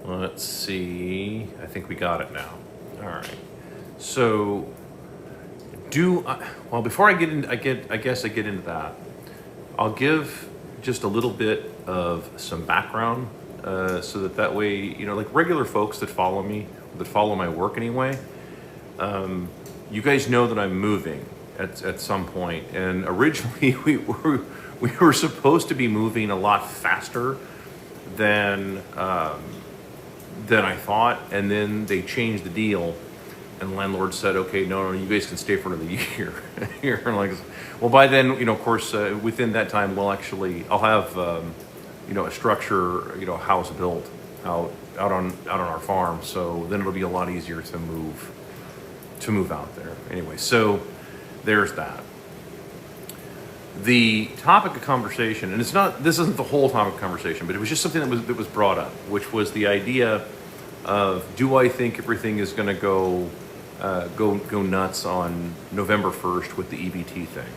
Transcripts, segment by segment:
Let's see. I think we got it now. All right. So, well, before I get into, I guess I get into that. I'll give just a little bit of some background, so that way, like regular folks that follow me, that follow my work anyway. You guys know that I'm moving at some point, and originally we were supposed to be moving a lot faster than I thought, and then they changed the deal, and the landlord said, "Okay, no, you guys can stay for another year." Here, like, well, by then, of course, within that time, I'll have, a structure, a house built out on our farm, so then it'll be a lot easier to move out there. Anyway, so there's that. The topic of conversation, and this isn't the whole topic of conversation, but it was just something that was brought up, which was the idea of, do I think everything is going to go nuts on November 1st with the EBT thing?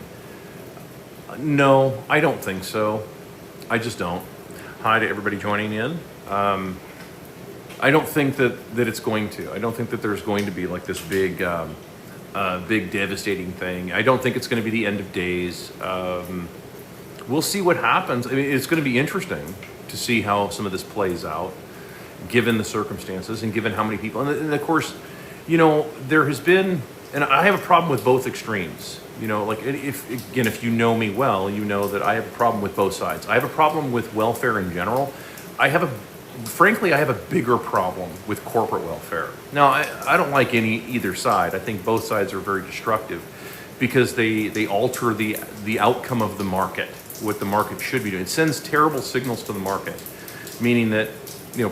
No, I don't think so. I just don't. Hi to everybody joining in. I don't think that it's going to. I don't think that there's going to be like this big devastating thing. I don't think it's going to be the end of days. We'll see what happens. I mean, it's going to be interesting to see how some of this plays out, given the circumstances and given how many people. And of course, there has been, and I have a problem with both extremes. Like if you know me well, you know that I have a problem with both sides. I have a problem with welfare in general. Frankly, I have a bigger problem with corporate welfare. Now, I don't like either side. I think both sides are very destructive because they alter the outcome of the market, what the market should be doing. It sends terrible signals to the market, meaning that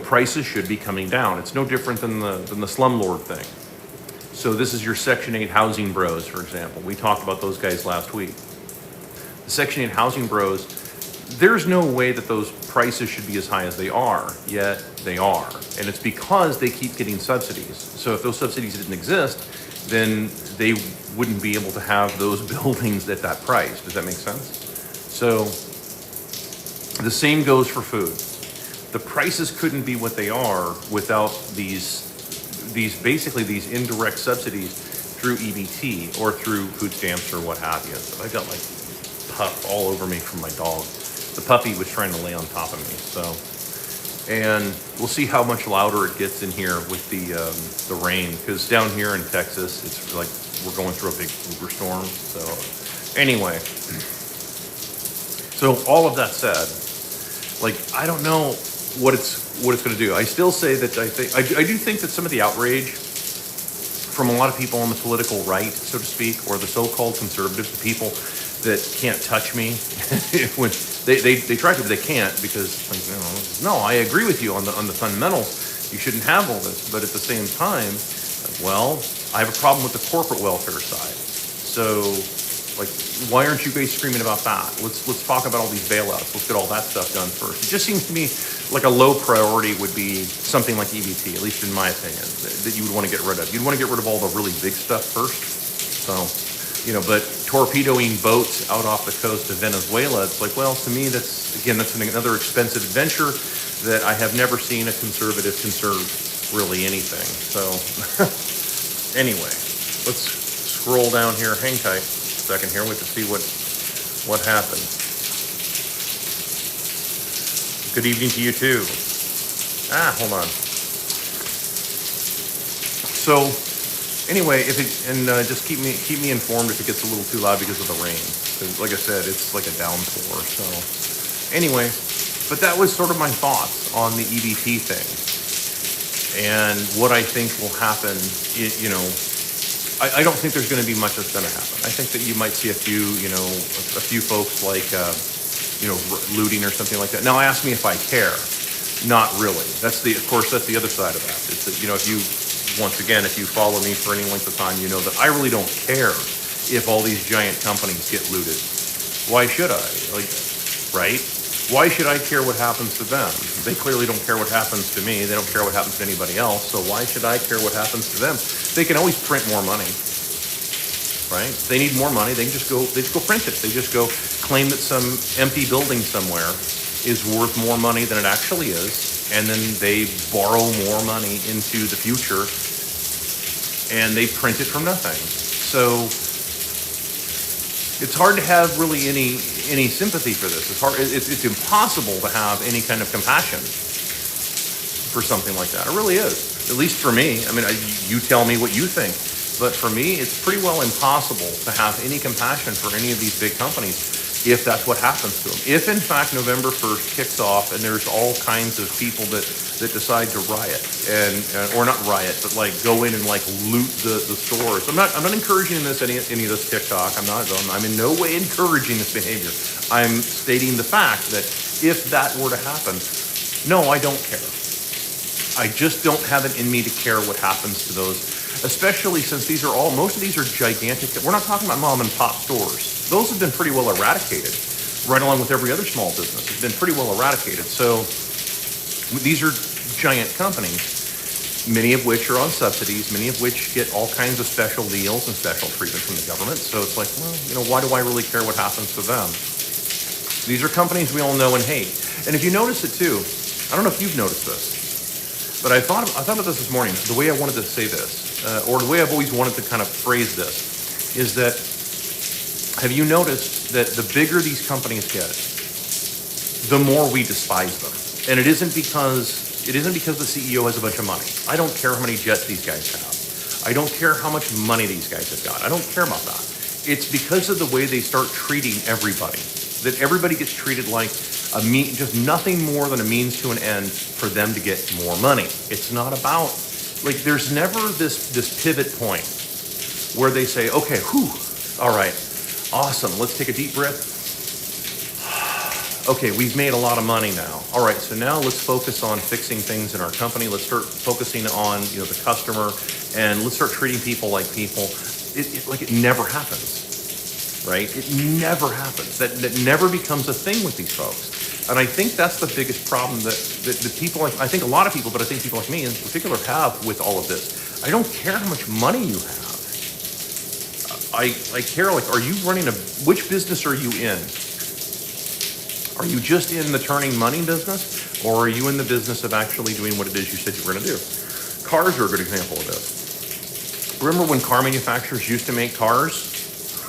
prices should be coming down. It's no different than the slumlord thing. So this is your Section 8 housing bros, for example. We talked about those guys last week. The Section 8 housing bros, there's no way that those prices should be as high as they are, yet they are. And it's because they keep getting subsidies. So if those subsidies didn't exist, then they wouldn't be able to have those buildings at that price. Does that make sense? So the same goes for food. The prices couldn't be what they are without these indirect subsidies through EBT or through food stamps or what have you. So I got like puff all over me from my dog. The puppy was trying to lay on top of me. So, and we'll see how much louder it gets in here with the rain, because down here in Texas, it's like we're going through a big uber storm. So anyway, so all of that said, like, I don't know what it's going to do. I still say that I do think that some of the outrage from a lot of people on the political right, so to speak, or the so-called conservatives, the people that can't touch me when they try to, but they can't, because no, I agree with you on the fundamentals. You shouldn't have all this, but at the same time, well, I have a problem with the corporate welfare side. So, like, why aren't you guys screaming about that? Let's talk about all these bailouts. Let's get all that stuff done first. It just seems to me like a low priority would be something like EBT, at least in my opinion, that you would want to get rid of. You'd want to get rid of all the really big stuff first. So, but torpedoing boats out off the coast of Venezuela, it's like, well, to me, that's another expensive adventure that I have never seen a conservative conserve really anything. So, anyway, let's scroll down here. Hang tight a second here. We have to see what happened. Good evening to you too. Hold on. So, anyway, just keep me informed if it gets a little too loud because of the rain. 'Cause like I said, it's like a downpour. So, anyway, but that was sort of my thoughts on the EBT thing and what I think will happen. I don't think there's going to be much that's going to happen. I think that you might see a few folks like looting or something like that. Now, ask me if I care. Not really. Of course, that's the other side of that. It's that, if you follow me for any length of time, you know that I really don't care if all these giant companies get looted. Why should I? Right? Why should I care what happens to them? They clearly don't care what happens to me. They don't care what happens to anybody else. So why should I care what happens to them? They can always print more money, right? They need more money. They just go print it. They just go claim that some empty building somewhere is worth more money than it actually is. and then they borrow more money into the future, and they print it from nothing. So it's hard to have really any sympathy for this. It's hard. It's impossible to have any kind of compassion for something like that. It really is. At least for me. I mean, you tell me what you think, but for me, it's pretty well impossible to have any compassion for any of these big companies if that's what happens to them. If in fact November 1st kicks off and there's all kinds of people that decide to riot and or not riot, but like go in and like loot the stores. I'm not encouraging any of this TikTok. I'm in no way encouraging this behavior. I'm stating the fact that if that were to happen, no, I don't care. I just don't have it in me to care what happens to those, especially since most of these are gigantic. We're not talking about mom and pop stores. Those have been pretty well eradicated, right along with every other small business. It's been pretty well eradicated. So these are giant companies, many of which are on subsidies, many of which get all kinds of special deals and special treatment from the government. So it's like, well, why do I really care what happens to them? These are companies we all know and hate. And if you notice it too, I don't know if you've noticed this, but I thought about this morning. The way I wanted to say this, or the way I've always wanted to kind of phrase this, is that have you noticed that the bigger these companies get, the more we despise them? And it isn't because the CEO has a bunch of money. I don't care how many jets these guys have. I don't care how much money these guys have got. I don't care about that. It's because of the way they start treating everybody, that everybody gets treated like just nothing more than a means to an end for them to get more money. It's not about, there's never this pivot point where they say, okay, all right, awesome, let's take a deep breath. Okay, we've made a lot of money now. All right, so now let's focus on fixing things in our company. Let's start focusing on the customer, and let's start treating people like people. It never happens, right? It never happens. That never becomes a thing with these folks. And I think that's the biggest problem that the people, I think a lot of people, but I think people like me in particular have with all of this. I don't care how much money you have. I care, are you running which business are you in? Are you just in the turning money business, or are you in the business of actually doing what it is you said you were going to do? Cars are a good example of this. Remember when car manufacturers used to make cars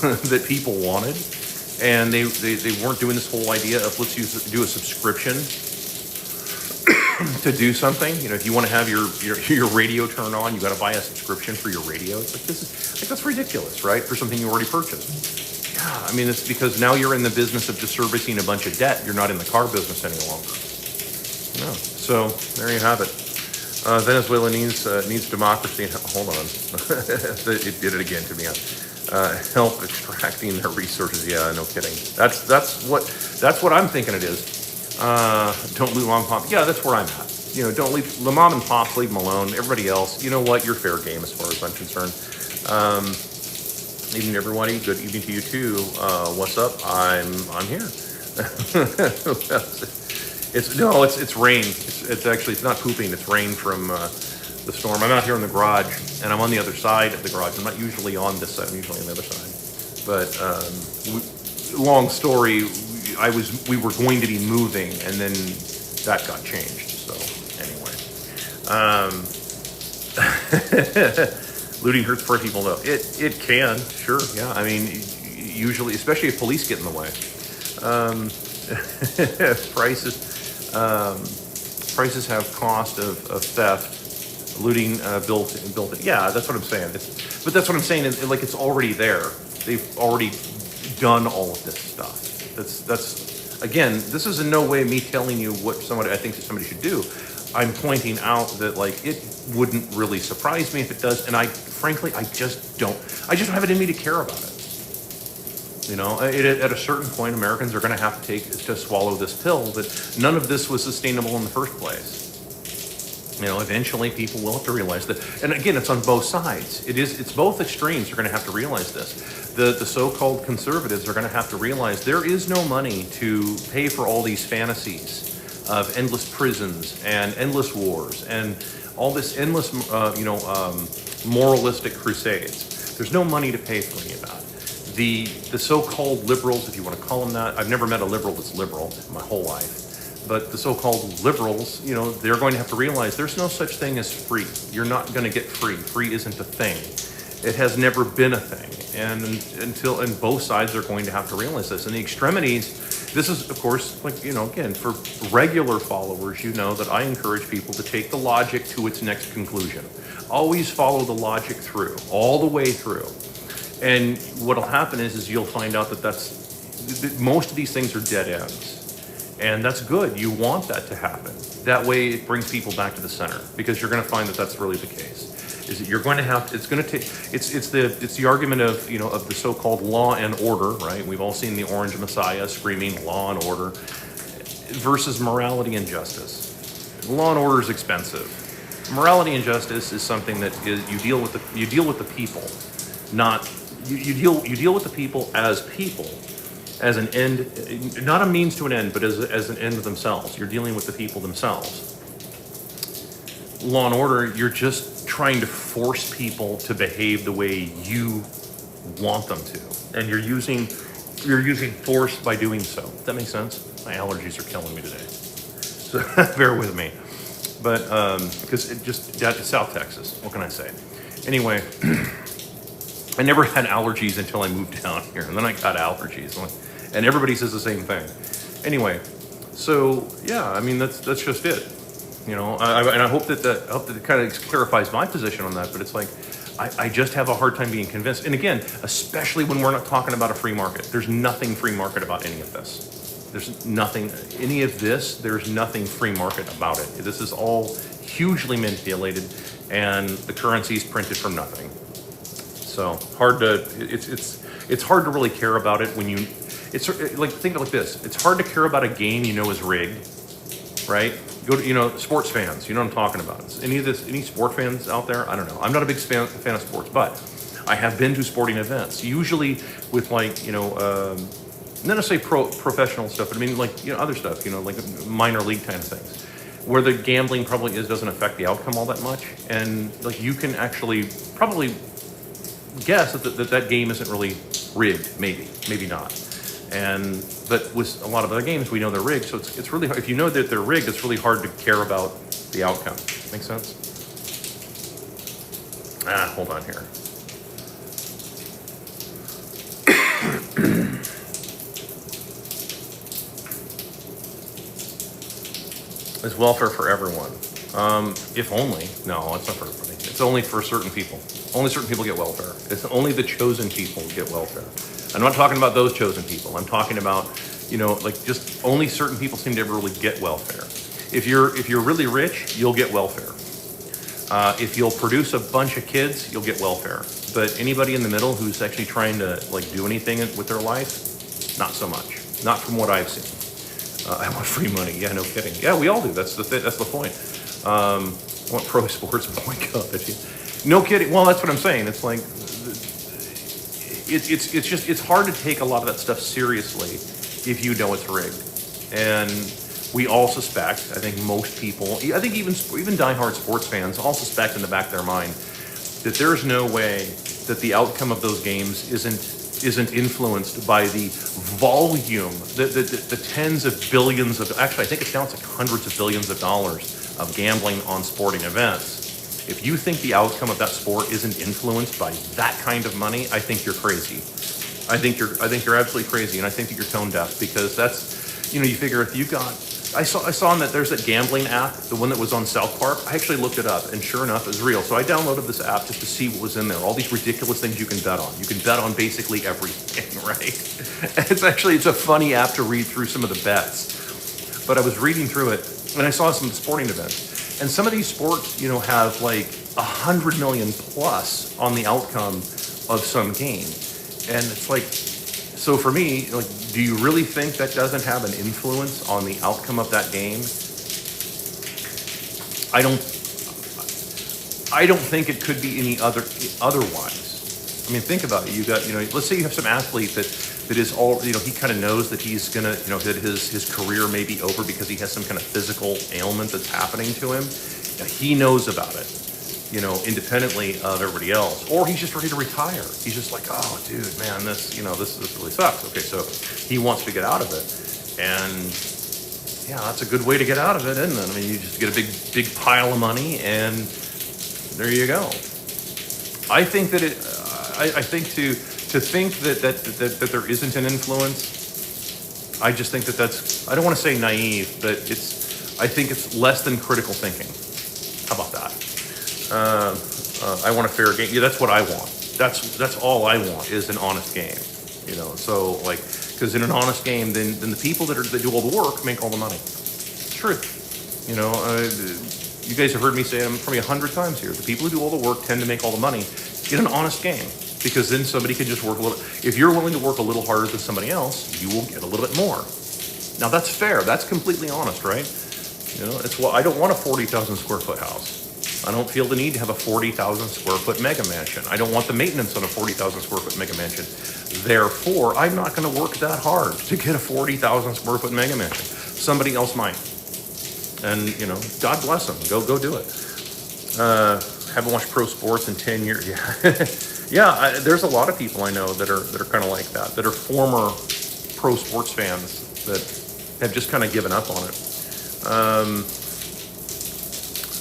that people wanted, and they weren't doing this whole idea of let's do a subscription to do something? If you want to have your radio turn on, you got to buy a subscription for your radio. It's that's ridiculous, right? For something you already purchased. Yeah, I mean, it's because now you're in the business of just servicing a bunch of debt. You're not in the car business any longer. No. So there you have it. Venezuela needs democracy. Hold on. It did it again to me. Help extracting their resources. Yeah, no kidding. That's what I'm thinking it is. Don't loot mom and pop. Yeah, that's where I'm at. Don't leave the mom and pops. Leave them alone. Everybody else, you know what? You're fair game as far as I'm concerned. Evening, everybody. Good evening to you too. What's up? I'm here. It's rain. It's not pooping. It's rain from the storm. I'm out here in the garage, and I'm on the other side of the garage. I'm not usually on this side. I'm usually on the other side. But long story. We were going to be moving, and then that got changed. So anyway. Looting hurts poor people, though. It can, sure, yeah. I mean, usually, especially if police get in the way. Prices have cost of theft. Looting built it. Yeah, that's what I'm saying. But that's what I'm saying. It's already there. They've already done all of this stuff. That's again. This is in no way me telling you what I think somebody should do. I'm pointing out that it wouldn't really surprise me if it does, and frankly I just don't have it in me to care about it. At a certain point, Americans are going to have to swallow this pill that none of this was sustainable in the first place. Eventually people will have to realize that, and again, it's on both sides. It's both extremes are going to have to realize this. The so-called conservatives are going to have to realize there is no money to pay for all these fantasies of endless prisons and endless wars and all this endless, moralistic crusades. There's no money to pay for any of that. The so-called liberals, if you want to call them that, I've never met a liberal that's liberal my whole life. But the so-called liberals, they're going to have to realize there's no such thing as free. You're not going to get free. Free isn't a thing. It has never been a thing. And both sides are going to have to realize this. And the extremities, this is, of course, again, for regular followers, that I encourage people to take the logic to its next conclusion. Always follow the logic through, all the way through. And what'll happen is you'll find out that most of these things are dead ends. And that's good. You want that to happen. That way it brings people back to the center, because you're going to find that that's really the case. Is that you're going to have, it's going to take, it's the argument of, of the so-called law and order, right? We've all seen the Orange Messiah screaming law and order versus morality and justice. Law and order is expensive. Morality and justice is something that you deal with the people, not, you deal with the people, as an end, not a means to an end, but as an end of themselves. You're dealing with the people themselves. Law and order, you're just trying to force people to behave the way you want them to. And you're using force by doing so. Does that make sense? My allergies are killing me today. So bear with me. But, because that's South Texas. What can I say? Anyway, I never had allergies until I moved down here. And then I got allergies. And everybody says the same thing. Anyway, so yeah, I mean, that's just it. And I hope that it kind of clarifies my position on that, but it's like, I just have a hard time being convinced. And again, especially when we're not talking about a free market. There's nothing free market about any of this. There's nothing, any of this, there's nothing free market about it. This is all hugely manipulated, and the currency's printed from nothing. So it's hard to really care about it when it's like, think of it like this. It's hard to care about a game is rigged, right? Go to, sports fans, you know what I'm talking about. Any sport fans out there? I don't know. I'm not a big fan of sports, but I have been to sporting events, usually with not necessarily professional stuff, but I mean other stuff, like minor league kind of things, where the gambling probably doesn't affect the outcome all that much. And you can actually probably guess that game isn't really rigged, maybe not. But with a lot of other games, we know they're rigged, so it's really hard. If you know that they're rigged, it's really hard to care about the outcome. Make sense? Hold on here. Is welfare for everyone? If only. No, it's not for everybody. It's only for certain people. Only certain people get welfare. It's only the chosen people get welfare. I'm not talking about those chosen people. I'm talking about, just only certain people seem to ever really get welfare. If you're really rich, you'll get welfare. If you'll produce a bunch of kids, you'll get welfare. But anybody in the middle who's actually trying to do anything with their life, not so much. Not from what I've seen. I want free money. Yeah, no kidding. Yeah, we all do. That's the point. I want pro sports boycott. No kidding. Well, that's what I'm saying. It's like, it's hard to take a lot of that stuff seriously if you know it's rigged. And we all suspect, I think most people, I think even diehard sports fans all suspect in the back of their mind that there's no way that the outcome of those games isn't influenced by the volume, the tens of billions of, actually I think it's now it's like hundreds of billions of dollars of gambling on sporting events. If you think the outcome of that sport isn't influenced by that kind of money, I think you're crazy. I think you're absolutely crazy, and I think that you're tone deaf, because that's, you figure if you got, I saw that there's that gambling app, the one that was on South Park. I actually looked it up, and sure enough, it's real. So I downloaded this app just to see what was in there. All these ridiculous things you can bet on. You can bet on basically everything, right? It's a funny app to read through some of the bets. But I was reading through it, and I saw some sporting events. And some of these sports, have like 100 million plus on the outcome of some game. And it's like, so for me, do you really think that doesn't have an influence on the outcome of that game? I don't think it could be any otherwise. I mean, think about it. You got, let's say you have some athlete that is all, he kind of knows that he's gonna, that his career may be over because he has some kind of physical ailment that's happening to him. He knows about it, independently of everybody else, or he's just ready to retire. He's just like, oh, dude, man, this really sucks. Okay, so he wants to get out of it, and yeah, that's a good way to get out of it, isn't it? I mean, you just get a big pile of money, and there you go. I think that I think to think that there isn't an influence, I just think that's, I don't want to say naive, but I think it's less than critical thinking. How about that? I want a fair game. Yeah, that's what I want. That's all I want is an honest game. So like, because in an honest game, then the people that do all the work make all the money. It's true. You guys have heard me say it probably 100 times here. The people who do all the work tend to make all the money. Get an honest game, because then somebody can just work a little. If you're willing to work a little harder than somebody else, you will get a little bit more. Now that's fair. That's completely honest, right? It's why I don't want a 40,000 square foot house. I don't feel the need to have a 40,000 square foot mega mansion. I don't want the maintenance on a 40,000 square foot mega mansion. Therefore, I'm not going to work that hard to get a 40,000 square foot mega mansion. Somebody else might. And, God bless them. Go do it. Haven't watched pro sports in 10 years. Yeah. Yeah, there's a lot of people I know that are kind of like that are former pro sports fans that have just kind of given up on it.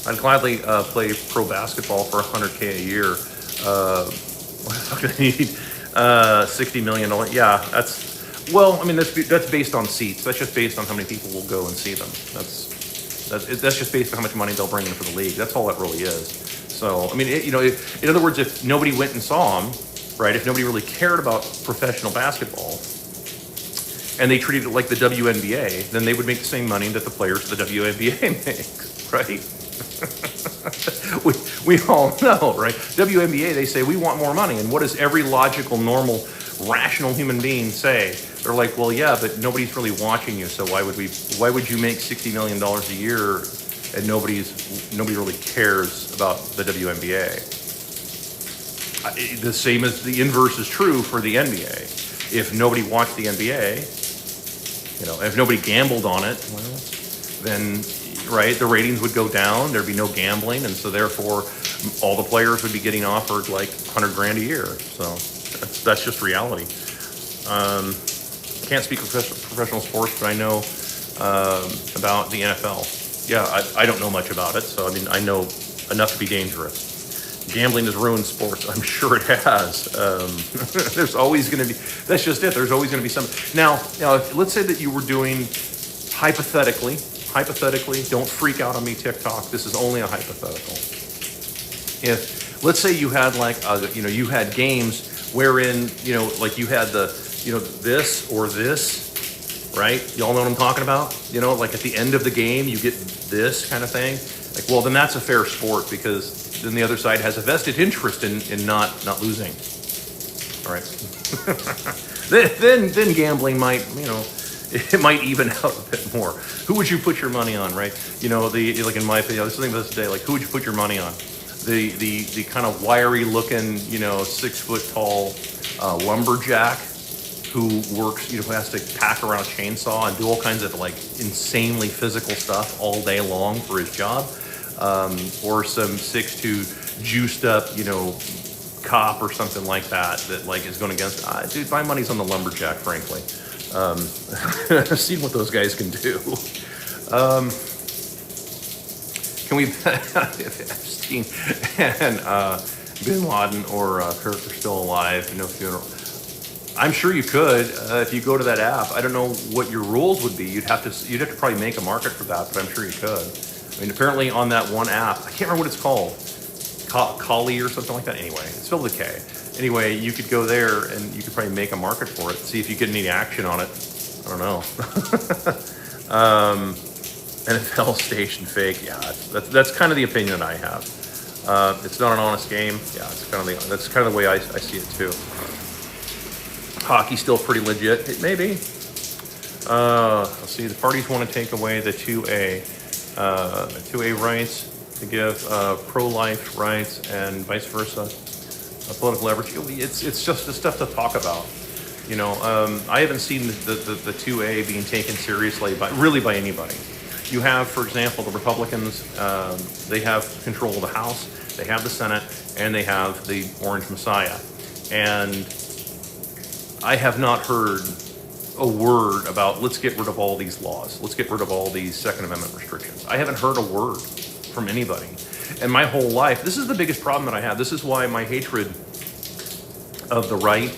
I'd gladly play pro basketball for $100K a year. What the fuck do I need? $60 million. Yeah, that's based on seats. That's just based on how many people will go and see them. That's just based on how much money they'll bring in for the league. That's all that really is. So, in other words, if nobody went and saw them, right? If nobody really cared about professional basketball, and they treated it like the WNBA, then they would make the same money that the players of the WNBA make, right? we all know, right? WNBA, they say, we want more money. And what does every logical, normal, rational human being say? They're like, well, yeah, but nobody's really watching you, so why would you make $60 million a year and nobody really cares about the WNBA? The same as the inverse is true for the NBA. If nobody watched the NBA, if nobody gambled on it, well, then, right, the ratings would go down, there'd be no gambling, and so therefore all the players would be getting offered like $100,000 a year. So that's just reality. Can't speak of professional sports, but I know about the NFL. Yeah, I don't know much about it, so I know enough to be dangerous. Gambling has ruined sports. I'm sure it has. There's always going to be. That's just it. There's always going to be some. Now, let's say that you were doing hypothetically. Don't freak out on me, TikTok. This is only a hypothetical. If let's say you had you had games wherein like you had this or this, right? Y'all know what I'm talking about? Like at the end of the game, you get this kind of thing. Like, well, then that's a fair sport because then the other side has a vested interest in not losing. All right. then gambling might, it might even out a bit more. Who would you put your money on, right? Like in my opinion, I was thinking about this today, like who would you put your money on? The kind of wiry looking, 6 foot tall lumberjack who works, who has to pack around a chainsaw and do all kinds of like insanely physical stuff all day long for his job, or some 6'2" juiced up, cop or something like that like is going against. Dude, my money's on the lumberjack, frankly. I've seen what those guys can do. Can we if Epstein and Bin Laden or Kirk are still alive, no funeral? I'm sure you could if you go to that app. I don't know what your rules would be. You'd have to probably make a market for that, but I'm sure you could. Apparently on that one app, I can't remember what it's called, Kali or something like that. Anyway, it's spelled with a K. Anyway, you could go there and you could probably make a market for it. See if you get any action on it. I don't know. NFL station fake. Yeah, that's kind of the opinion that I have. It's not an honest game. Yeah, that's kind of the way I see it too. Hockey's still pretty legit. Maybe. Let's see. The parties want to take away the 2A rights to give pro-life rights and vice versa. Political leverage. It's just the stuff to talk about. I haven't seen the 2A being taken seriously by anybody. You have, for example, the Republicans. They have control of the House, they have the Senate, and they have the Orange Messiah. And I have not heard a word about let's get rid of all these laws. Let's get rid of all these Second Amendment restrictions. I haven't heard a word from anybody. And my whole life, this is the biggest problem that I have. This is why my hatred of the right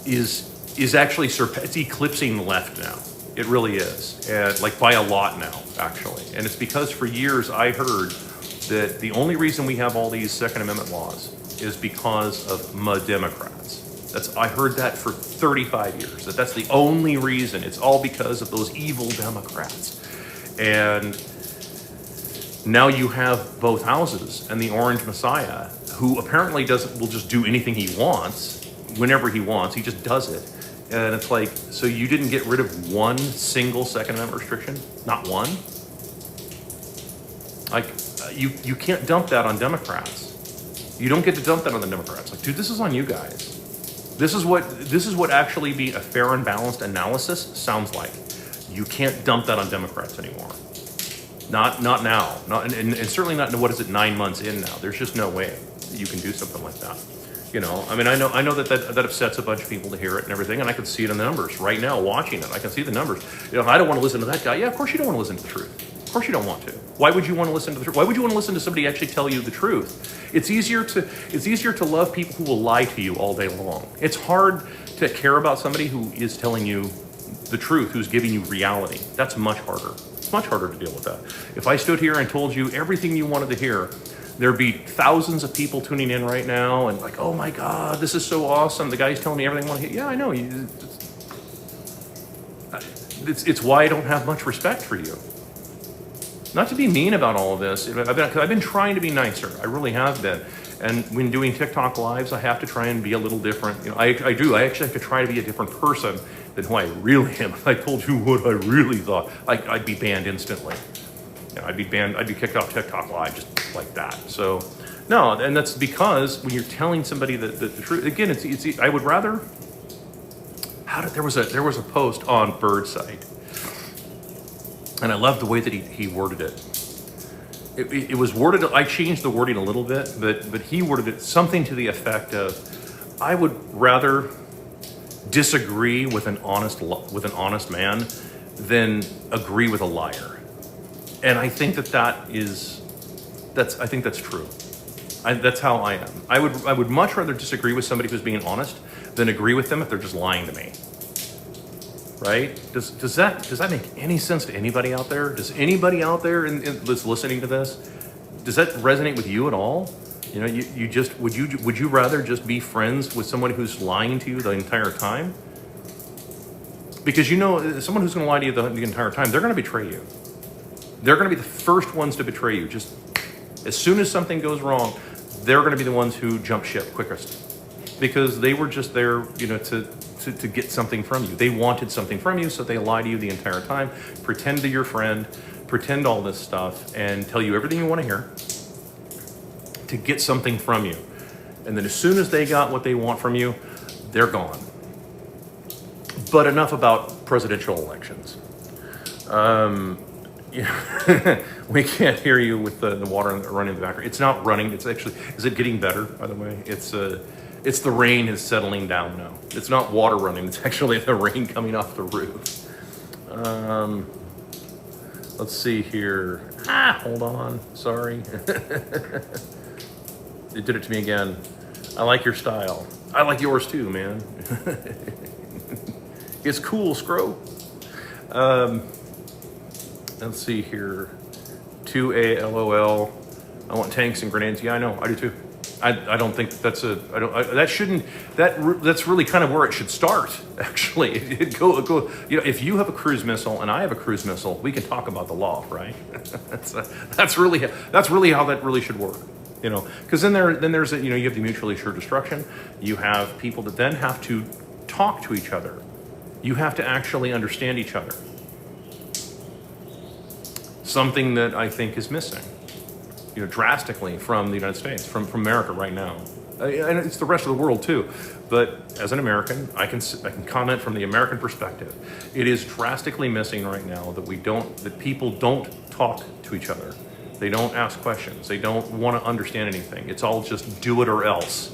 is actually it's eclipsing the left now. It really is, and like by a lot now, actually. And it's because for years I heard that the only reason we have all these Second Amendment laws is because of Democrats. I heard that for 35 years, that's the only reason. It's all because of those evil Democrats. And now you have both houses and the Orange Messiah, who apparently will just do anything he wants, whenever he wants. He just does it. And it's like, so you didn't get rid of one single Second Amendment restriction? Not one? Like, you can't dump that on Democrats. You don't get to dump that on the Democrats. Like, dude, this is on you guys. This is what actually being a fair and balanced analysis sounds like. You can't dump that on Democrats anymore. Not now. And certainly not in, 9 months in now. There's just no way that you can do something like that. You know, I mean, I know that upsets a bunch of people to hear it and everything, and I can see it in the numbers right now watching it. I can see the numbers. You know, I don't want to listen to that guy. Yeah, of course you don't want to listen to the truth. Of course you don't want to. Why would you want to listen to the truth? Why would you want to listen to somebody actually tell you the truth? It's easier to love people who will lie to you all day long. It's hard to care about somebody who is telling you the truth, who's giving you reality. That's much harder. It's much harder to deal with that. If I stood here and told you everything you wanted to hear, there'd be thousands of people tuning in right now and like, oh my God, this is so awesome. The guy's telling me everything I want to hear. Yeah, I know. It's why I don't have much respect for you. Not to be mean about all of this. I've been trying to be nicer. I really have been. And when doing TikTok lives, I have to try and be a little different. You know, I do. I actually have to try to be a different person than who I really am. If I told you what I really thought, I'd be banned instantly. You know, I'd be banned. I'd be kicked off TikTok live just like that. So, no, and that's because when you're telling somebody the truth, again, it's. I would rather. There was a post on Birdside, and I loved the way that he worded it. It was worded. I changed the wording a little bit, but he worded it something to the effect of, "I would rather disagree with an honest man than agree with a liar." And I think I think that's true. That's how I am. I would much rather disagree with somebody who's being honest than agree with them if they're just lying to me. Right? Does that make any sense to anybody out there? Does anybody out there that's listening to this, does that resonate with you at all? You know, you just would you rather just be friends with someone who's lying to you the entire time? Because you know, someone who's going to lie to you the entire time, they're going to betray you. They're going to be the first ones to betray you. Just as soon as something goes wrong, they're going to be the ones who jump ship quickest, because they were just there, you know, to get something from you. They wanted something from you, so they lie to you the entire time, pretend to your friend, pretend all this stuff, and tell you everything you want to hear to get something from you. And then as soon as they got what they want from you, they're gone. But enough about presidential elections. We can't hear you with the water running in the background. It's not running. It's actually, is it getting better, by the way? It's the rain is settling down now. It's not water running. It's actually the rain coming off the roof. Let's see here. Hold on. Sorry. It did it to me again. I like your style. I like yours too, man. It's cool, Scro. Let's see here. 2A LOL. I want tanks and grenades. Yeah, I know. I do too. I don't think that's that's really kind of where it should start, actually. Go. You know, if you have a cruise missile and I have a cruise missile, we can talk about the law, right? that's really how that really should work. You know, because then there's you have the mutually assured destruction. You have people that then have to talk to each other. You have to actually understand each other. Something that I think is missing, drastically from the United States, from America right now. And it's the rest of the world too. But as an American, I can comment from the American perspective. It is drastically missing right now that people don't talk to each other. They don't ask questions. They don't want to understand anything. It's all just do it or else.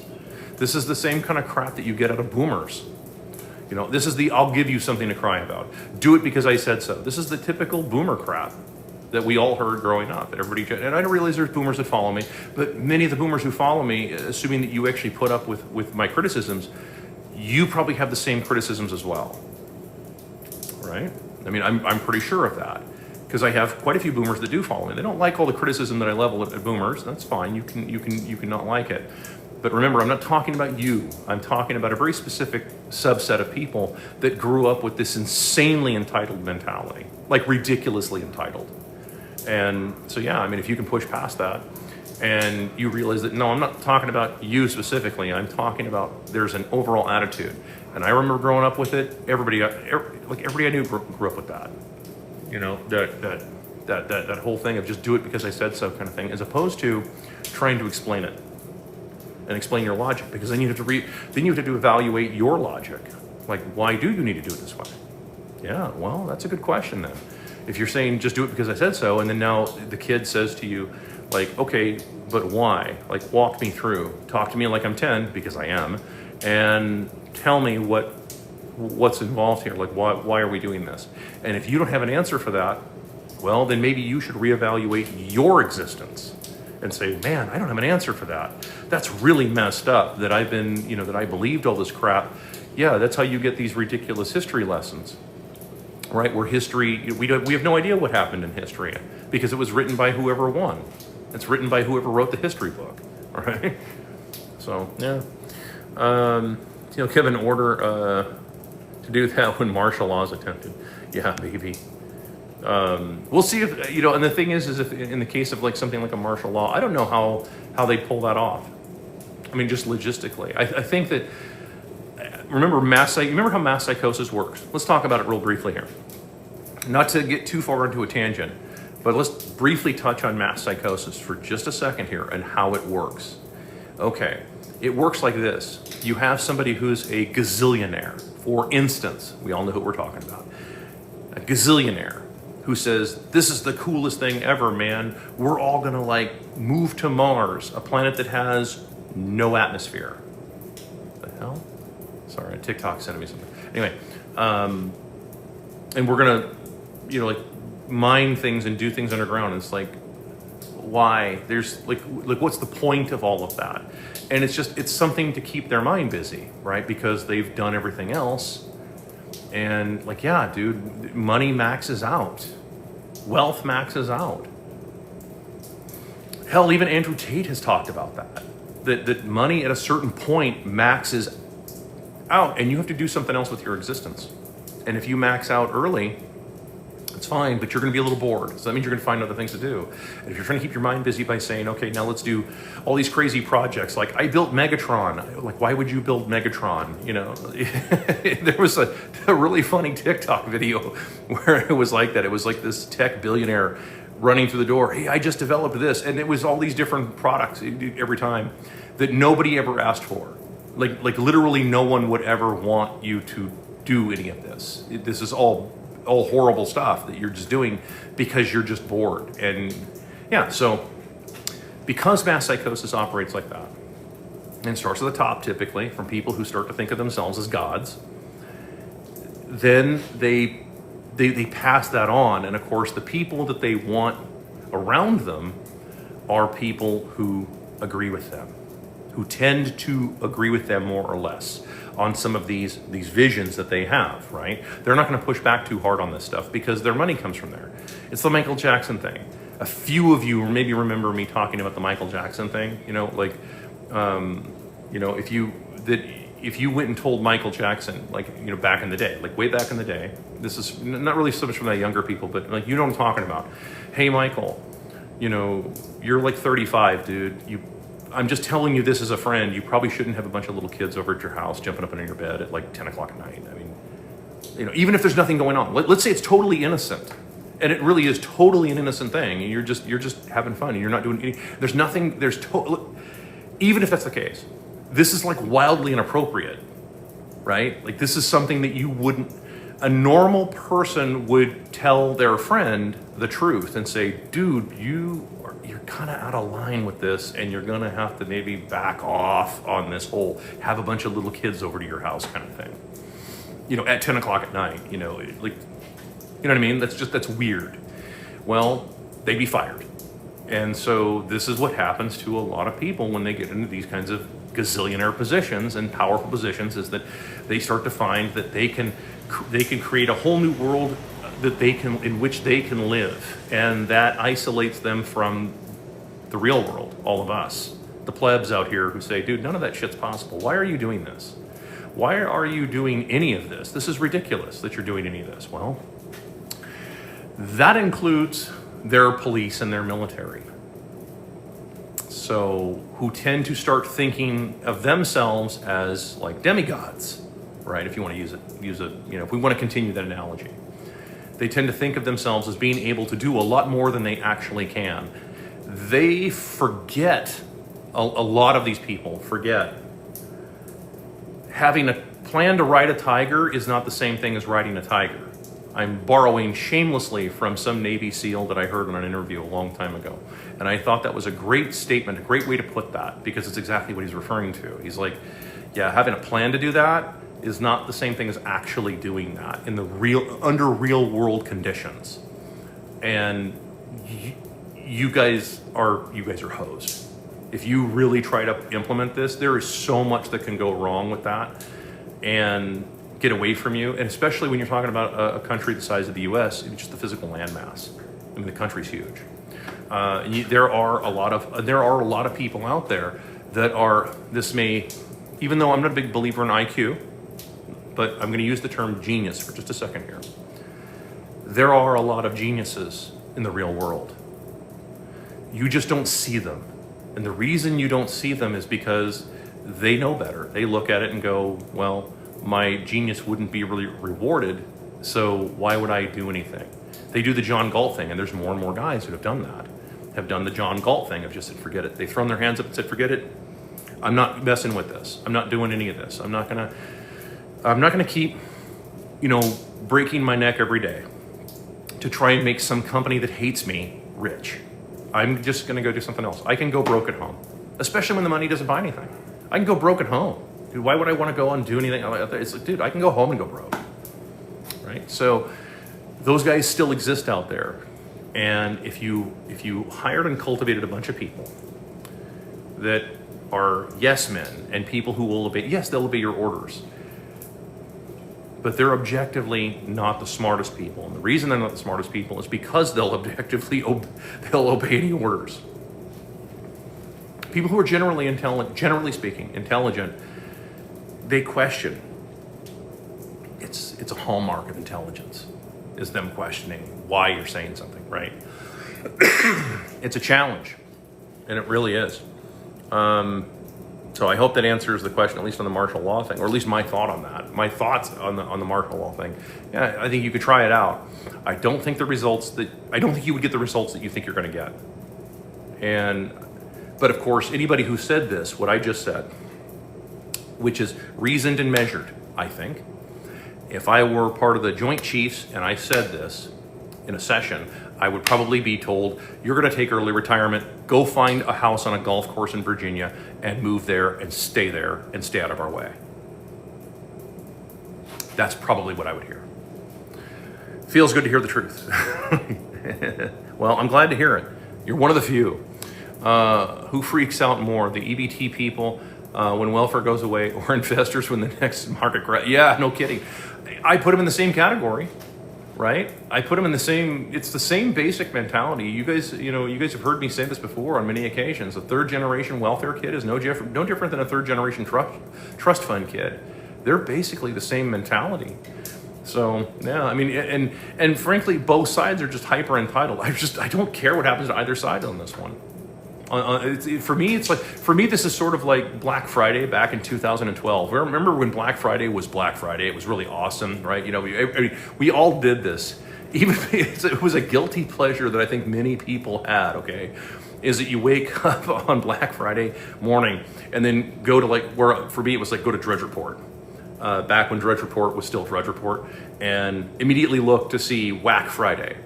This is the same kind of crap that you get out of boomers. You know, this is the I'll give you something to cry about. Do it because I said so. This is the typical boomer crap that we all heard growing up. That everybody, and I don't realize there's boomers that follow me, but many of the boomers who follow me, assuming that you actually put up with my criticisms, you probably have the same criticisms as well, right? I mean, I'm pretty sure of that, because I have quite a few boomers that do follow me. They don't like all the criticism that I level at boomers. That's fine. You can not like it. But remember, I'm not talking about you. I'm talking about a very specific subset of people that grew up with this insanely entitled mentality, like ridiculously entitled. And so, yeah, I mean, if you can push past that and you realize that, no, I'm not talking about you specifically. I'm talking about there's an overall attitude. And I remember growing up with it. Everybody I knew grew up with that. You know, that whole thing of just do it because I said so kind of thing, as opposed to trying to explain it and explain your logic, because then you have to evaluate your logic. Like, why do you need to do it this way? Yeah, well, that's a good question then. If you're saying just do it because I said so, and then now the kid says to you, like, okay, but why? Like, walk me through. Talk to me like I'm 10, because I am, and tell me what's involved here. Like, why are we doing this? And if you don't have an answer for that, well, then maybe you should reevaluate your existence and say, man, I don't have an answer for that. That's really messed up that I've been, you know, that I believed all this crap. Yeah, that's how you get these ridiculous history lessons, right? Where history, we have no idea what happened in history because it was written by whoever won. It's written by whoever wrote the history book, right? So, yeah. You know, give an order to do that when martial law is attempted. Yeah, baby. We'll see if, you know, and the thing is if in the case of like something like a martial law, I don't know how they pull that off. I mean, just logistically. I think that, remember how mass psychosis works? Let's talk about it real briefly here. Not to get too far into a tangent, but let's briefly touch on mass psychosis for just a second here and how it works. Okay, it works like this. You have somebody who's a gazillionaire, for instance. We all know who we're talking about. A gazillionaire who says, this is the coolest thing ever, man. We're all gonna like move to Mars, a planet that has no atmosphere. The hell? Sorry, TikTok sent me something. Anyway, and we're gonna, you know, like mine things and do things underground. It's like, why? There's like what's the point of all of that? And it's something to keep their mind busy, right? Because they've done everything else. And like, yeah, dude, money maxes out. Wealth maxes out. Hell, even Andrew Tate has talked about that money at a certain point maxes out, and you have to do something else with your existence. And if you max out early, it's fine, but you're going to be a little bored. So that means you're going to find other things to do. And if you're trying to keep your mind busy by saying, okay, now let's do all these crazy projects. Like, I built Megatron. Like, why would you build Megatron? You know, there was a really funny TikTok video where it was like that. It was like this tech billionaire running through the door. Hey, I just developed this. And it was all these different products every time that nobody ever asked for. Like literally no one would ever want you to do any of this. This is all horrible stuff that you're just doing because you're just bored. And yeah, so because mass psychosis operates like that, and starts at the top typically from people who start to think of themselves as gods, then they pass that on. And of course, the people that they want around them are people who agree with them, who tend to agree with them more or less on some of these visions that they have, right? They're not going to push back too hard on this stuff because their money comes from there. It's the Michael Jackson thing. A few of you maybe remember me talking about the Michael Jackson thing. You know, like, you know, if you went and told Michael Jackson, like, you know, back in the day, like way back in the day, this is not really so much from the younger people, but like, you know what I'm talking about. Hey, Michael, you know, you're like 35, dude. I'm just telling you this as a friend. You probably shouldn't have a bunch of little kids over at your house jumping up into your bed at like 10 o'clock at night. I mean, you know, even if there's nothing going on, let's say it's totally innocent, and it really is totally an innocent thing, and you're just having fun, and you're not doing any. There's nothing. Even if that's the case, this is like wildly inappropriate, right? Like, this is something that you wouldn't. A normal person would tell their friend the truth and say, dude, you're kind of out of line with this, and you're going to have to maybe back off on this whole have a bunch of little kids over to your house kind of thing. at 10 o'clock at night, like, you know what I mean? That's weird. Well, they'd be fired. And so this is what happens to a lot of people when they get into these kinds of gazillionaire positions and powerful positions, is that they start to find that they can create a whole new world in which they can live, and that isolates them from the real world, all of us, the plebs out here who say, dude, none of that shit's possible. Why are you doing this? Why are you doing any of this? This is ridiculous that you're doing any of this. Well, that includes their police and their military. So, who tend to start thinking of themselves as like demigods, right? If you want to if we want to continue that analogy. They tend to think of themselves as being able to do a lot more than they actually can. They forget, a lot of these people forget, having a plan to ride a tiger is not the same thing as riding a tiger. I'm borrowing shamelessly from some Navy SEAL that I heard in an interview a long time ago. And I thought that was a great statement, a great way to put that, because it's exactly what he's referring to. He's like, yeah, having a plan to do that is not the same thing as actually doing that in under real world conditions. And you guys are hosed. If you really try to implement this, there is so much that can go wrong with that and get away from you. And especially when you're talking about a country the size of the US, just the physical landmass. I mean, the country's huge. There are a lot of people out there that are, even though I'm not a big believer in IQ, but I'm going to use the term genius for just a second here. There are a lot of geniuses in the real world. You just don't see them. And the reason you don't see them is because they know better. They look at it and go, well, my genius wouldn't be really rewarded, so why would I do anything? They do the John Galt thing, and there's more and more guys who have done that, have done the John Galt thing, have just said, forget it. They've thrown their hands up and said, forget it. I'm not messing with this. I'm not doing any of this. I'm not gonna keep, breaking my neck every day to try and make some company that hates me rich. I'm just gonna go do something else. I can go broke at home, especially when the money doesn't buy anything. I can go broke at home. Dude, why would I want to go and do anything? It's like, dude, I can go home and go broke, right? So those guys still exist out there. And if you hired and cultivated a bunch of people that are yes men and people who will obey, yes, they'll obey your orders, but they're objectively not the smartest people. And the reason they're not the smartest people is because they'll obey any orders. People who are generally speaking, intelligent, they question. It's a hallmark of intelligence, is them questioning why you're saying something, right? It's a challenge, and it really is. So I hope that answers the question, at least on the martial law thing, or at least my thought on that. My thoughts on the martial law thing. Yeah, I think you could try it out. I don't think you would get the results that you think you're going to get. But of course, anybody who said this, what I just said, which is reasoned and measured, I think. If I were part of the Joint Chiefs and I said this in a session, I would probably be told, you're going to take early retirement, go find a house on a golf course in Virginia and move there and stay out of our way. That's probably what I would hear. Feels good to hear the truth. Well, I'm glad to hear it. You're one of the few. Who freaks out more, the EBT people when welfare goes away, or investors when the next market crash? Yeah, no kidding. I put them in the same category, right? I put them in it's the same basic mentality. You guys have heard me say this before on many occasions. A third generation welfare kid is no different than a third generation trust fund kid. They're basically the same mentality. So yeah, I mean, and frankly, both sides are just hyper entitled. I don't care what happens to either side on this one. For me, this is sort of like Black Friday back in 2012. Remember when Black Friday was Black Friday? It was really awesome, right? We all did this. Even it was a guilty pleasure that I think many people had. Okay, is that you wake up on Black Friday morning and then go to for me it was like go to Drudge Report. Back when Drudge Report was still Drudge Report, and immediately look to see Whack Friday,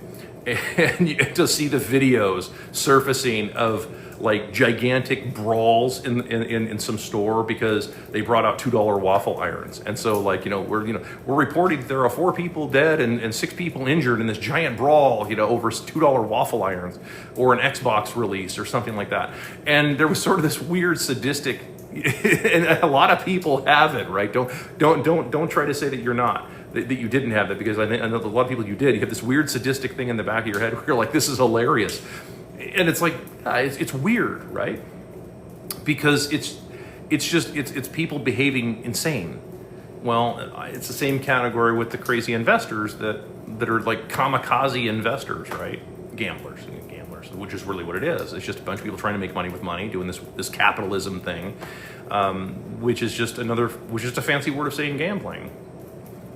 and to see the videos surfacing of like gigantic brawls in some store because they brought out $2 waffle irons. And so like, we're reporting there are 4 people dead and 6 people injured in this giant brawl, over $2 waffle irons or an Xbox release or something like that. And there was sort of this weird sadistic, and a lot of people have it, right? Don't try to say that you're not, that you didn't have that, because I know a lot of people you did. You have this weird sadistic thing in the back of your head where you're like, this is hilarious. And it's like, it's weird, right? Because it's people behaving insane. Well, it's the same category with the crazy investors that are like kamikaze investors, right? Gamblers, which is really what it is. It's just a bunch of people trying to make money with money, doing this capitalism thing, which is just a fancy word of saying gambling.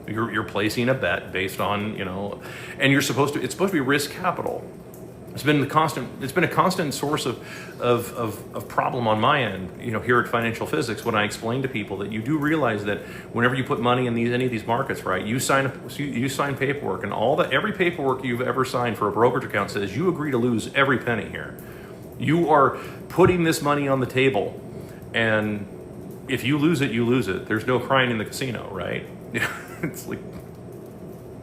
You're placing a bet based on, and it's supposed to be risk capital. It's been a constant source of problem on my end, here at Financial Physics, when I explain to people that you do realize that whenever you put money in any of these markets, right, you sign paperwork, and every paperwork you've ever signed for a brokerage account says you agree to lose every penny here. You are putting this money on the table, and if you lose it, you lose it. There's no crying in the casino, right? It's like,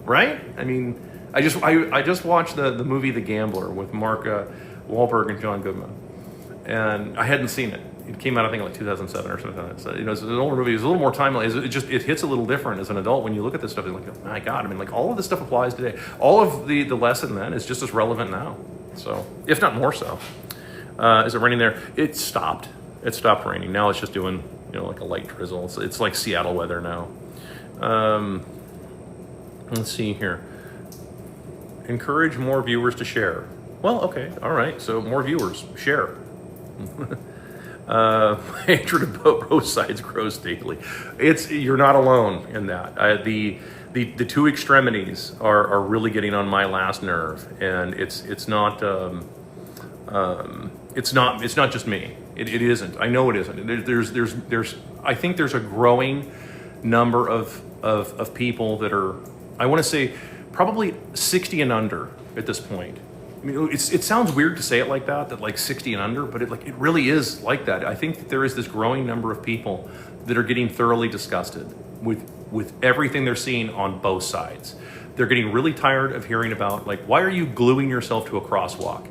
right? I mean, I just watched the movie The Gambler with Mark Wahlberg and John Goodman, and I hadn't seen it. It came out, I think, like 2007 or something like that. So, it's an older movie. It's a little more timeless. It hits a little different as an adult when you look at this stuff. You're like, oh my God! I mean, like all of this stuff applies today. All of the lesson then is just as relevant now. So, if not more so. Is it raining there? It stopped. It stopped raining. Now it's just doing like a light drizzle. It's like Seattle weather now. Let's see here. Encourage more viewers to share. Well, okay, all right. So more viewers, share. Hatred of both sides grows daily. You're not alone in that. The two extremities are really getting on my last nerve, and it's not just me. It isn't. I know it isn't. There's I think there's a growing number of people that are, I want to say, probably 60 and under at this point. I mean, it sounds weird to say it like that like 60 and under, but it really is like that. I think that there is this growing number of people that are getting thoroughly disgusted with everything thare seeing on both sides. They're getting really tired of hearing about, like, why are you gluing yourself to a crosswalk?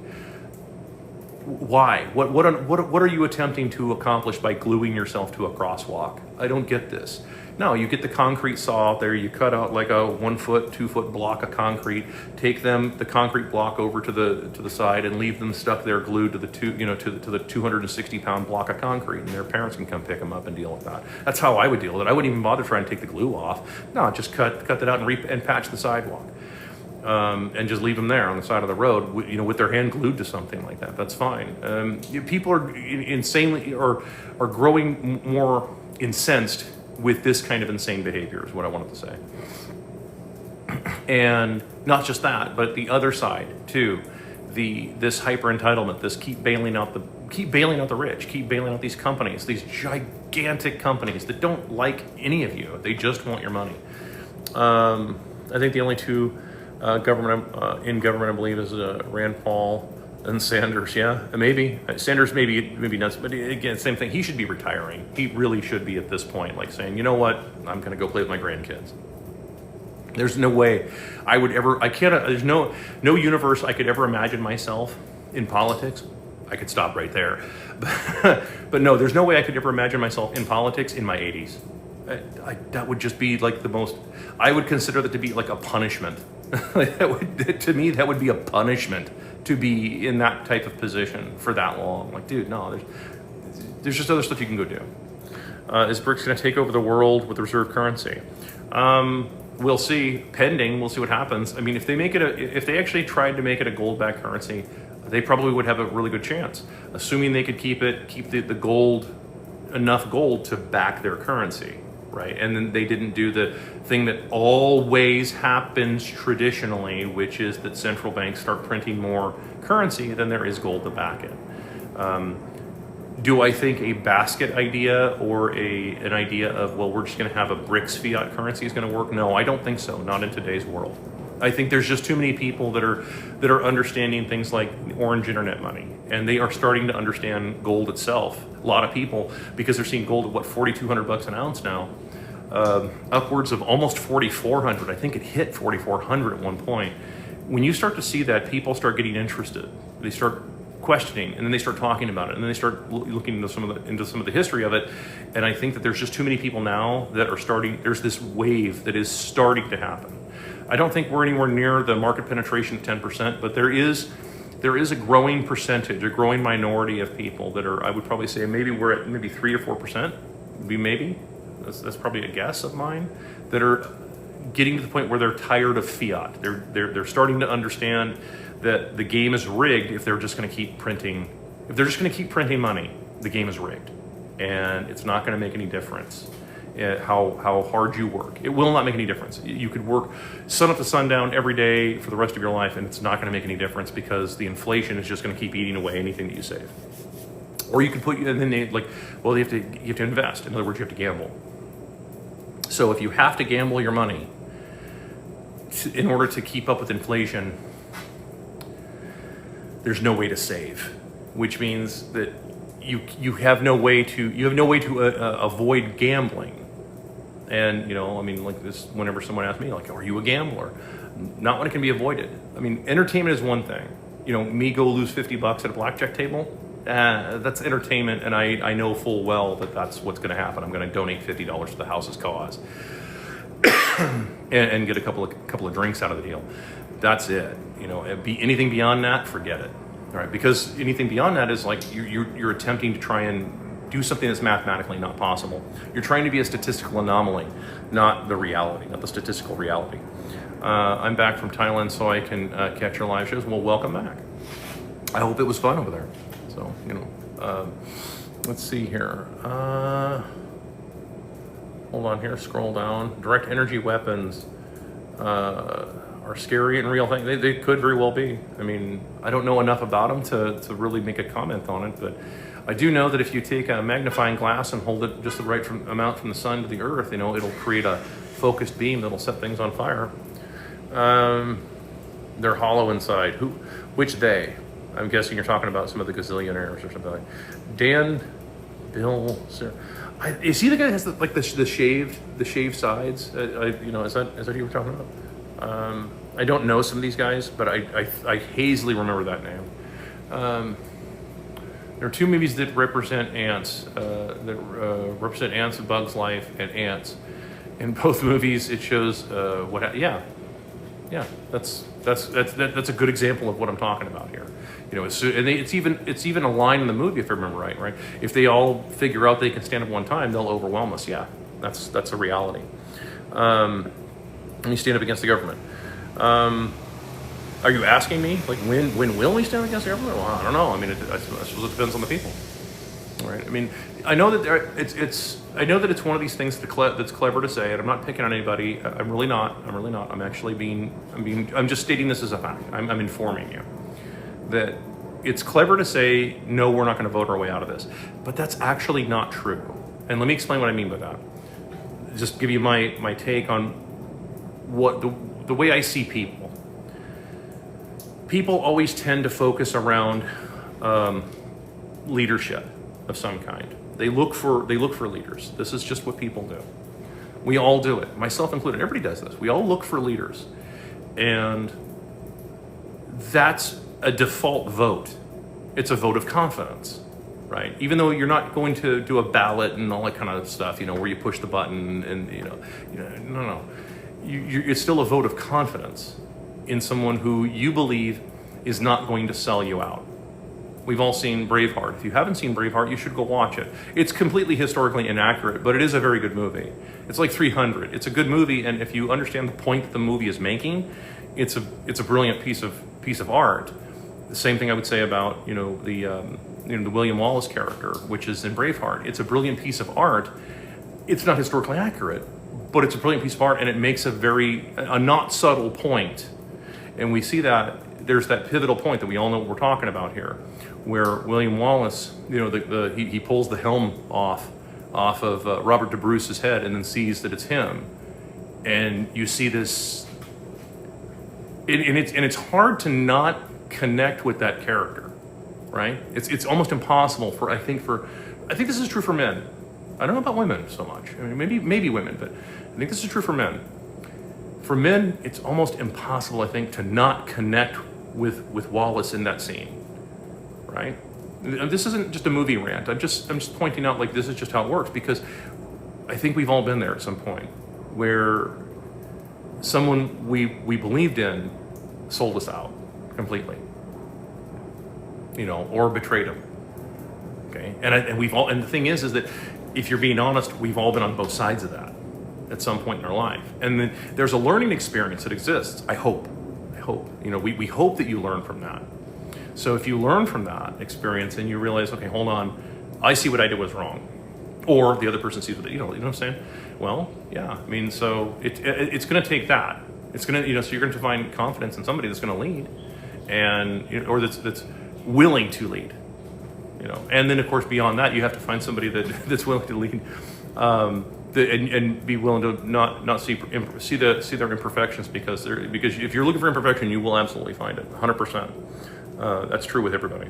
Why? What are you attempting to accomplish by gluing yourself to a crosswalk? I don't get this. No, you get the concrete saw out there, you cut out like a 1 foot, 2 foot block of concrete, take the concrete block over to the side and leave them stuck there glued to the 260 pound block of concrete, and their parents can come pick them up and deal with that. That's how I would deal with it. I wouldn't even bother trying to take the glue off. No, just cut that out and patch the sidewalk. And just leave them there on the side of the road, with their hand glued to something like that. That's fine. People are insanely are growing more incensed with this kind of insane behavior, is what I wanted to say. And not just that, but the other side too, this hyper entitlement, this keep bailing out the rich, keep bailing out these companies, these gigantic companies that don't like any of you. They just want your money. I think the only two in government, I believe, is Rand Paul and Sanders. Yeah, maybe Sanders, maybe nuts, but again, same thing. He should be retiring. He really should be at this point, like saying, you know what, I'm going to go play with my grandkids. There's no way I would ever. I can't. There's no universe I could ever imagine myself in politics. I could stop right there, but no, there's no way I could ever imagine myself in politics in my 80s. That would just be like the most. I would consider that to be like a punishment. To me, that would be a punishment to be in that type of position for that long. Like, dude, no, there's just other stuff you can go do. Is BRICS going to take over the world with reserve currency? We'll see. Pending, we'll see what happens. I mean, if they actually tried to make it a gold-backed currency, they probably would have a really good chance, assuming they could keep the gold, enough gold to back their currency. Right, and then they didn't do the thing that always happens traditionally, which is that central banks start printing more currency than there is gold to back it. Do I think a basket idea or an idea of, well, we're just going to have a BRICS fiat currency is going to work? No, I don't think so. Not in today's world. I think there's just too many people that are understanding things like orange internet money, and they are starting to understand gold itself. A lot of people, because they're seeing gold at what, $4,200 an ounce now, upwards of almost 4,400. I think it hit 4,400 at one point. When you start to see that, people start getting interested. They start questioning, and then they start talking about it, and then they start looking into some of the history of it. And I think that there's just too many people now that are starting. There's this wave that is starting to happen. I don't think we're anywhere near the market penetration of 10%, but there is a growing percentage, a growing minority of people that are, I would probably say maybe we're at maybe 3 or 4%, maybe, that's probably a guess of mine, that are getting to the point where they're tired of fiat. They're starting to understand that the game is rigged if they're just going to keep printing. If they're just going to keep printing money, the game is rigged, and it's not going to make any difference how hard you work. It will not make any difference. You could work sun up to sundown every day for the rest of your life, and it's not going to make any difference because the inflation is just going to keep eating away anything that you save. Or you could and then you have to invest. In other words, you have to gamble. So if you have to gamble your money in order to keep up with inflation, there's no way to save, which means that you have no way to avoid gambling. And like this, whenever someone asks me, like, are you a gambler? Not when it can be avoided. I mean, entertainment is one thing. Me go lose $50 at a blackjack table, that's entertainment, and I know full well that that's what's going to happen. I'm going to donate $50 to the house's cause, and get a couple of drinks out of the deal. That's it. Anything beyond that, forget it. All right, because anything beyond that is like you're attempting to try and do something that's mathematically not possible. You're trying to be a statistical anomaly, not the statistical reality. I'm back from Thailand, so I can catch your live shows. Well, welcome back. I hope it was fun over there. So, let's see here. Hold on here, scroll down. Direct energy weapons are scary and real thing. They could very well be. I mean, I don't know enough about them to really make a comment on it, but I do know that if you take a magnifying glass and hold it just the right amount from the sun to the earth, it'll create a focused beam that'll set things on fire. They're hollow inside. Which they? I'm guessing you're talking about some of the gazillionaires or something like Dan, Bill, Sarah. Is he the guy that has the shaved sides? Is that who you were talking about? I don't know some of these guys, but I hazily remember that name. There are two movies that represent ants, represent ants of Bug's Life and ants. In both movies, it shows that's a good example of what I'm talking about here. It's even a line in the movie, if I remember right? If they all figure out they can stand up one time, they'll overwhelm us. Yeah, that's a reality. And you stand up against the government. Are you asking me, like, when will we stand against the government? Well, I don't know. I mean, I suppose it depends on the people, right? I mean, I know that it's one of these things that's clever to say, and I'm not picking on anybody. I'm really not. I'm actually I'm just stating this as a fact. I'm informing you that it's clever to say, no, we're not going to vote our way out of this, but that's actually not true. And let me explain what I mean by that. Just give you my take on what the way I see people. People always tend to focus around leadership of some kind. They look for leaders. This is just what people do. We all do it, myself included. Everybody does this. We all look for leaders, and that's a default vote. It's a vote of confidence, right? Even though you're not going to do a ballot and all that kind of stuff, where you push the button and no. It's still a vote of confidence in someone who you believe is not going to sell you out. We've all seen Braveheart. If you haven't seen Braveheart, you should go watch it. It's completely historically inaccurate, but it is a very good movie. It's like 300. It's a good movie, and if you understand the point that the movie is making, it's a brilliant piece of art. The same thing I would say about the William Wallace character, which is in Braveheart. It's a brilliant piece of art. It's not historically accurate, but it's a brilliant piece of art, and it makes a not subtle point. And we see that there's that pivotal point that we all know what we're talking about here, where William Wallace, he pulls the helm off of Robert de Bruce's head and then sees that it's him. And you see this it's hard to not connect with that character, right? It's almost impossible I think this is true for men. I don't know about women so much. I mean, maybe women, but I think this is true for men. For men, it's almost impossible, I think, to not connect with Wallace in that scene, right? This isn't just a movie rant. I'm just pointing out, like, this is just how it works, because I think we've all been there at some point where someone we believed in sold us out completely, or betrayed him. Okay, and we've all, and the thing is that if you're being honest, we've all been on both sides of that at some point in our life, and then there's a learning experience that exists. I hope, we hope that you learn from that. So if you learn from that experience and you realize, okay, hold on, I see what I did was wrong, or the other person sees what you know what I'm saying. Well, yeah, I mean, so it's going to take that. It's going to, so you're going to find confidence in somebody that's going to lead, and or that's willing to lead, and then of course beyond that, you have to find somebody that's willing to lead, and be willing to not see their imperfections, because if you're looking for imperfection, you will absolutely find it, 100%. That's true with everybody.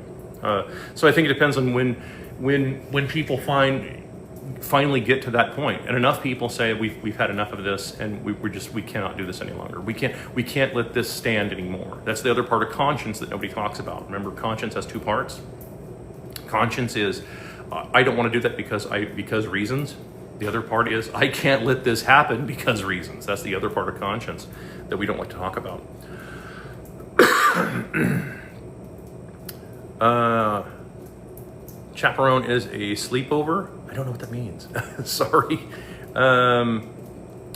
So I think it depends on when people finally get to that point, and enough people say we've had enough of this, and we cannot do this any longer. We can't let this stand anymore. That's the other part of conscience that nobody talks about. Remember, conscience has two parts. Conscience is I don't want to do that because reasons. The other part is I can't let this happen because reasons. That's the other part of conscience that we don't like to talk about. Chaperone is a sleepover. I don't know what that means. Sorry.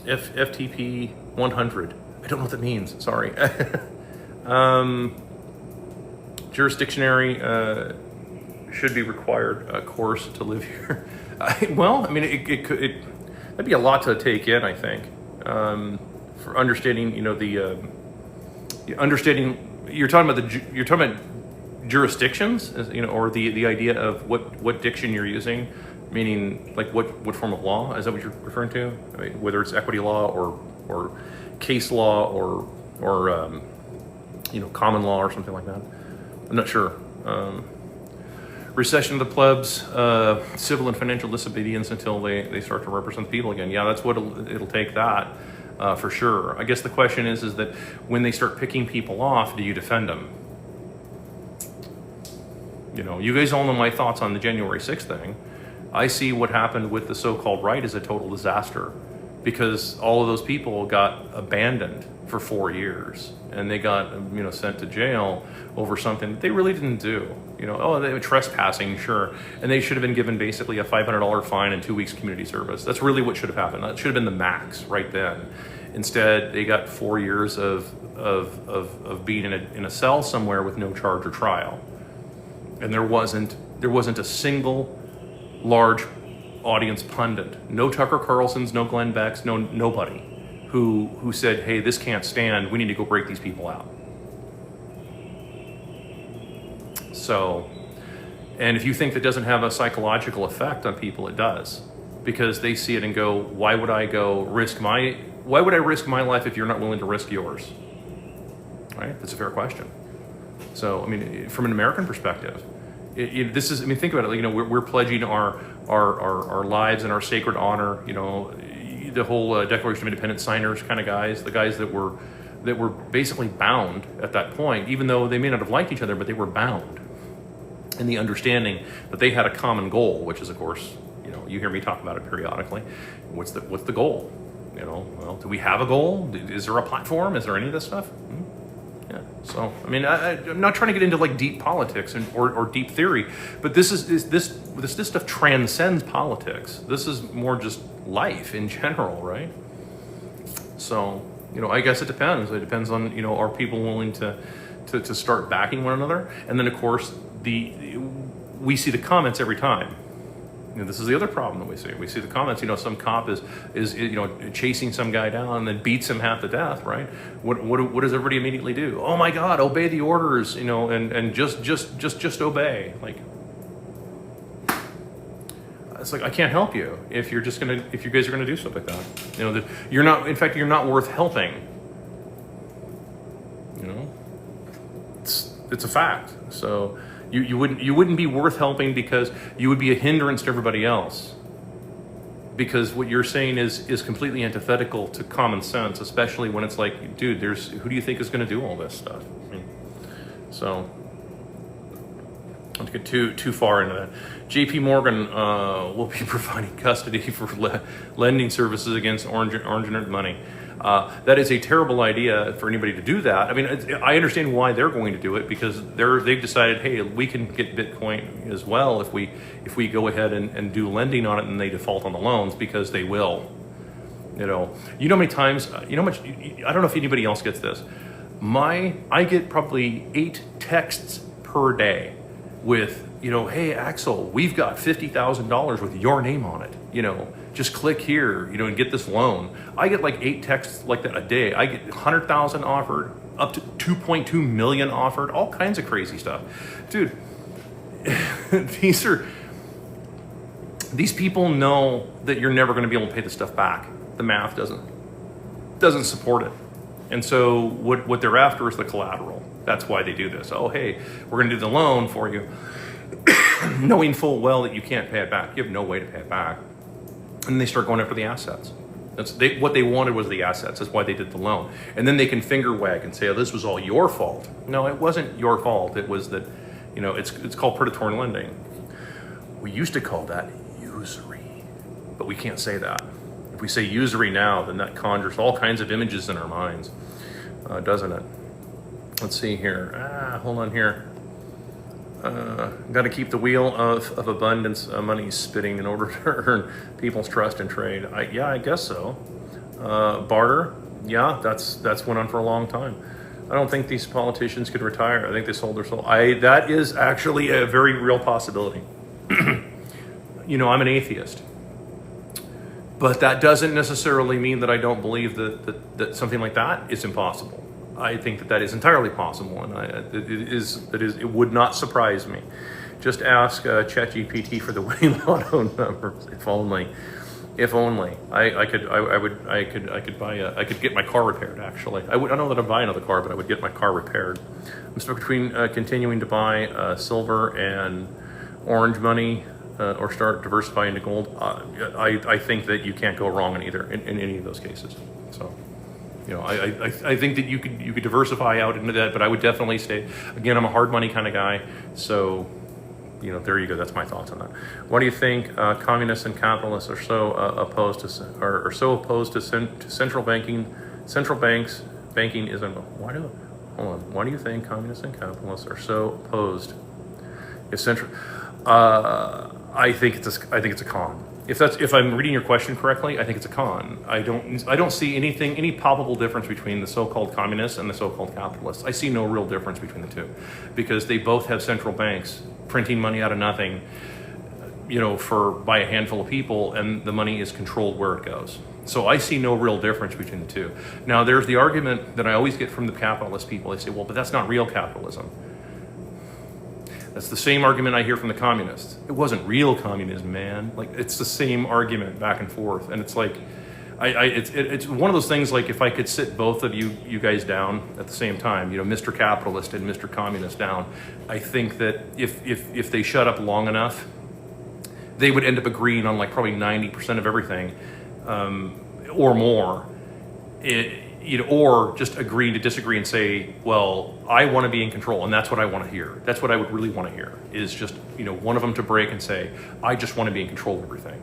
FTP 100. I don't know what that means. Sorry. Jurisdictionary should be required course to live here. Well, I mean, that'd be a lot to take in, I think, for understanding. Understanding. You're talking about jurisdictions, or the idea of what diction you're using, meaning like what form of law, is that what you're referring to? I mean, whether it's equity law or case law or common law or something like that. I'm not sure. Recession of the plebs, civil and financial disobedience until they start to represent the people again. Yeah, that's what it'll take, that for sure. I guess the question is that when they start picking people off, do you defend them? You guys all know my thoughts on the January 6th thing. I see what happened with the so-called right as a total disaster, because all of those people got abandoned for 4 years, and they got sent to jail over something that they really didn't do. They were trespassing, sure, and they should have been given basically a $500 fine and 2 weeks community service. That's really what should have happened. That should have been the max right then. Instead, they got 4 years of being in a cell somewhere with no charge or trial. And there wasn't a single large audience pundit, no Tucker Carlsons, no Glenn Becks, nobody who said, hey, this can't stand, we need to go break these people out. So, and if you think that doesn't have a psychological effect on people, it does, because they see it and go, why would I risk my life if you're not willing to risk yours? Right? That's a fair question. So, I mean, from an American perspective, this is, I mean, think about it. We're pledging our lives and our sacred honor. The whole Declaration of Independence signers kind of guys, the guys that were basically bound at that point, even though they may not have liked each other, but they were bound in the understanding that they had a common goal, which is, of course, you hear me talk about it periodically. What's the goal? Well, do we have a goal? Is there a platform? Is there any of this stuff? Yeah. So, I mean, I'm not trying to get into like deep politics or deep theory, but this stuff transcends politics. This is more just life in general, right? So, I guess it depends. It depends on, are people willing to start backing one another? And then, of course, we see the comments every time. This is the other problem that we see. We see the comments. Some cop is chasing some guy down and then beats him half to death. Right? What does everybody immediately do? Oh my God! Obey the orders. And just obey. Like, it's like, I can't help you if you guys are gonna do stuff like that. You're not. In fact, you're not worth helping. it's a fact. So you wouldn't be worth helping because you would be a hindrance to everybody else. Because what you're saying is completely antithetical to common sense, especially when it's like, dude, who do you think is going to do all this stuff? I mean, so don't get too far into that. JP Morgan will be providing custody for lending services against orange money. That is a terrible idea for anybody to do that. I mean, I understand why they're going to do it, because they've decided, hey, we can get Bitcoin as well if we go ahead and do lending on it and they default on the loans, because they will. You know how many times, I don't know if anybody else gets this. I get probably 8 texts per day with, hey, Axel, we've got $50,000 with your name on it. Just click here, and get this loan. I get like 8 texts like that a day. I get 100,000 offered, up to 2.2 million offered, all kinds of crazy stuff. Dude, these people know that you're never going to be able to pay the stuff back. The math doesn't support it. And so what they're after is the collateral. That's why they do this. Oh, hey, we're going to do the loan for you, knowing full well that you can't pay it back. You have no way to pay it back. And they start going after the assets. What they wanted was the assets. That's why they did the loan. And then they can finger wag and say, oh, this was all your fault. No, it wasn't your fault. It was that, it's called predatory lending. We used to call that usury, but we can't say that. If we say usury now, then that conjures all kinds of images in our minds, doesn't it? Let's see here. Hold on here. Got to keep the wheel of abundance money spinning in order to earn people's trust and trade. I guess so. Barter, yeah, that's went on for a long time. I don't think these politicians could retire. I think they sold their soul. That is actually a very real possibility. I'm an atheist, but that doesn't necessarily mean that I don't believe that something like that is impossible. I think that is entirely possible, and it would not surprise me. Just ask ChatGPT for the winning lotto numbers. If only I could get my car repaired. Actually, I don't know that I'd buy another car, but I would get my car repaired. I'm stuck between continuing to buy silver and orange money, or start diversifying to gold. I think that you can't go wrong in either in any of those cases. So. I think that you could diversify out into that, but I would definitely stay. Again, I'm a hard money kind of guy, so there you go. That's my thoughts on that. Why do you think communists and capitalists are so opposed to central banking? Central banks banking isn't. Why do you think communists and capitalists are so opposed? I think it's a con. If I'm reading your question correctly, I think it's a con. I don't see any palpable difference between the so-called communists and the so-called capitalists. I see no real difference between the two, because they both have central banks printing money out of nothing, by a handful of people, and the money is controlled where it goes. So I see no real difference between the two. Now, there's the argument that I always get from the capitalist people. They say, well, but that's not real capitalism. That's the same argument I hear from the communists. It wasn't real communism, man. Like, it's the same argument back and forth. And it's like, it's one of those things, like, if I could sit both of you guys down at the same time, Mr. Capitalist and Mr. Communist down, I think that if they shut up long enough, they would end up agreeing on like probably 90% of everything, or more. Or just agreeing to disagree and say, well, I want to be in control, and that's what I want to hear. That's what I would really want to hear, is just, one of them to break and say, I just want to be in control of everything.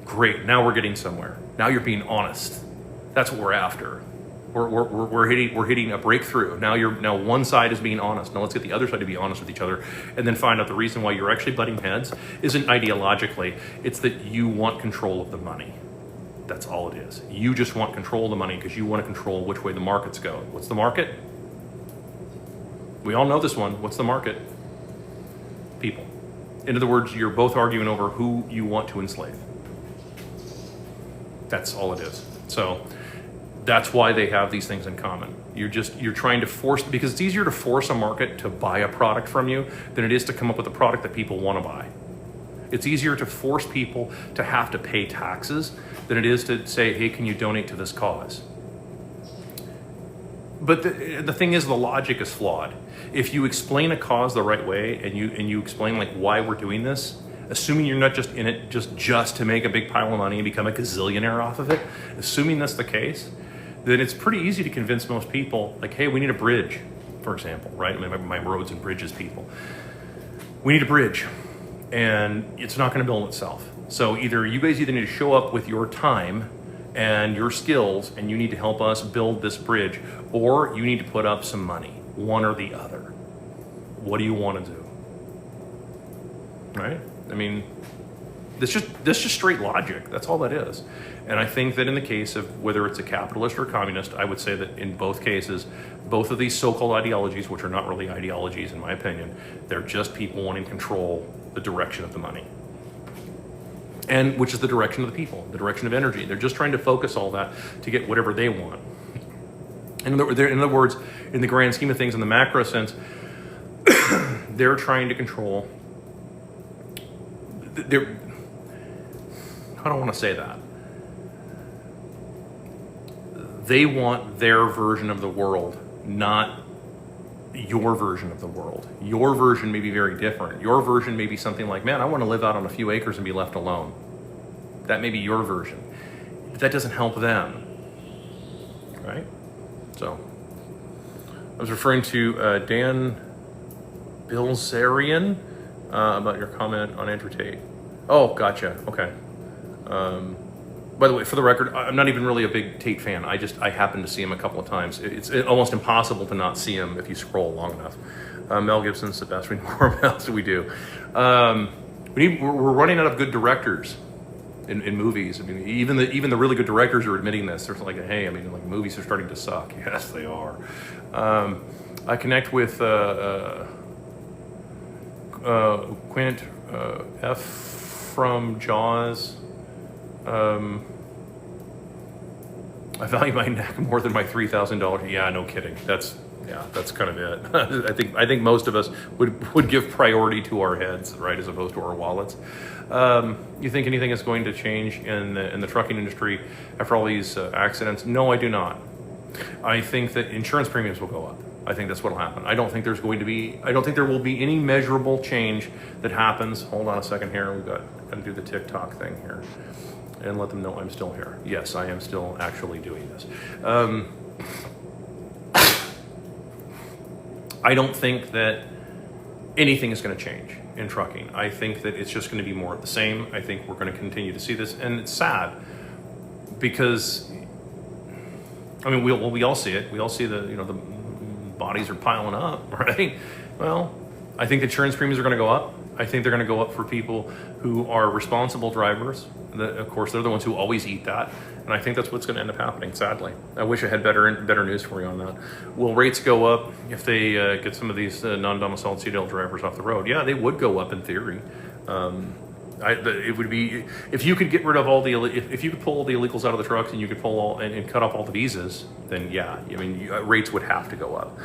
Great, now we're getting somewhere. Now you're being honest. That's what we're after. We're hitting a breakthrough. Now one side is being honest. Now let's get the other side to be honest with each other, and then find out the reason why you're actually butting heads isn't ideologically. It's that you want control of the money. That's all it is. You just want control of the money because you want to control which way the markets go. What's the market? We all know this one. What's the market? People. In other words, you're both arguing over who you want to enslave. That's all it is. So that's why they have these things in common. You're trying to force, because it's easier to force a market to buy a product from you than it is to come up with a product that people want to buy. It's easier to force people to have to pay taxes than it is to say, hey, can you donate to this cause? But the thing is, the logic is flawed. If you explain a cause the right way, and you explain like why we're doing this, assuming you're not just in it just to make a big pile of money and become a gazillionaire off of it, assuming that's the case, then it's pretty easy to convince most people, like, hey, we need a bridge, for example, right? I mean, my roads and bridges people. We need a bridge, and it's not going to build itself. So either you guys need to show up with your time and your skills, and you need to help us build this bridge, or you need to put up some money, one or the other. What do you want to do? Right? I mean, that's just straight logic. That's all that is. And I think that in the case of whether it's a capitalist or a communist, I would say that in both cases, both of these so-called ideologies, which are not really ideologies in my opinion, they're just people wanting to control the direction of the money. And which is the direction of the people, the direction of energy. They're just trying to focus all that to get whatever they want. In other words, in the grand scheme of things, in the macro sense, they're trying to control. I don't want to say that. They want their version of the world, not your version of the world. Your version may be very different. Your version may be something like, man, I want to live out on a few acres and be left alone. That may be your version. But that doesn't help them, right? So, I was referring to Dan Bilzerian about your comment on Andrew Tate. Oh, gotcha. Okay. By the way, for the record, I'm not even really a big Tate fan. I happened to see him a couple of times. It's almost impossible to not see him if you scroll long enough. Mel Gibson's the best. We know more else we do. We're running out of good directors in movies. I mean, even the really good directors are admitting this. They're like, hey, I mean, like movies are starting to suck. Yes, they are. I connect with Quint F from Jaws. I value my neck more than my $3,000. Yeah, no kidding. That's kind of it. I think most of us would give priority to our heads, right, as opposed to our wallets. You think anything is going to change in the trucking industry after all these accidents? No, I do not. I think that insurance premiums will go up. I think that's what will happen. I don't think there will be any measurable change that happens. Hold on a second here. We've got to do the TikTok thing here and let them know I'm still here. Yes, I am still actually doing this. I don't think that anything is going to change in trucking. I think that it's just going to be more of the same. I think we're going to continue to see this, and it's sad because, I mean, we all see it. We all see the bodies are piling up, right? Well, I think the insurance premiums are going to go up. I think they're going to go up for people who are responsible drivers. Of course, they're the ones who always eat that. And I think that's what's going to end up happening, sadly. I wish I had better news for you on that. Will rates go up if they get some of these non-domiciled CDL drivers off the road? Yeah, they would go up in theory. It would be, if you could get rid of if you could pull all the illegals out of the trucks and you could pull and cut off all the visas, then yeah, I mean, rates would have to go up.